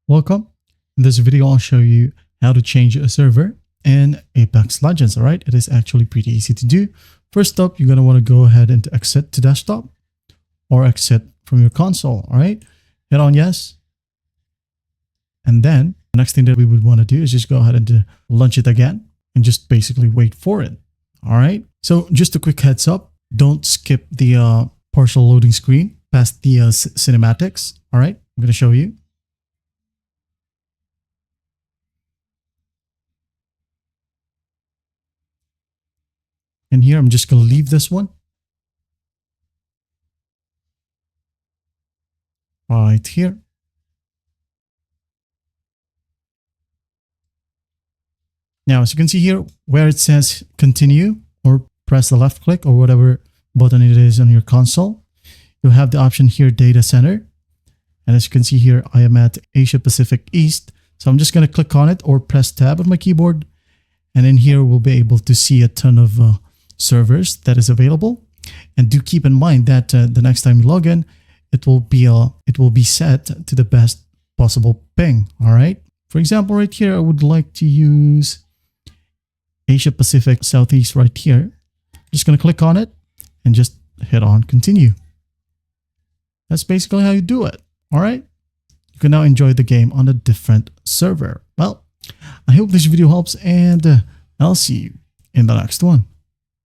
Welcome. In this video, I'll show you how to change a server in Apex Legends. All right, it is actually pretty easy to do. First up, you're going to want to go ahead and exit to desktop or exit from your console. All right, hit on yes. And then the next thing that we would want to do is just go ahead and launch it again and just basically wait for it. All right, so just a quick heads up, don't skip the partial loading screen past the cinematics. All right, I'm going to show you. And here, I'm just going to leave this one right here. Now, as you can see here, where it says continue or press the left click or whatever button it is on your console, you'll have the option here, data center. And as you can see here, I am at Asia Pacific East. So I'm just going to click on it or press tab on my keyboard. And in here, we'll be able to see a ton of servers that is available. And do keep in mind that the next time you log in, it will be set to the best possible ping. All right. For example, right here, I would like to use Asia Pacific Southeast right here. Just going to click on it and just hit on continue. That's basically how you do it. All right. You can now enjoy the game on a different server. Well, I hope this video helps, and I'll see you in the next one.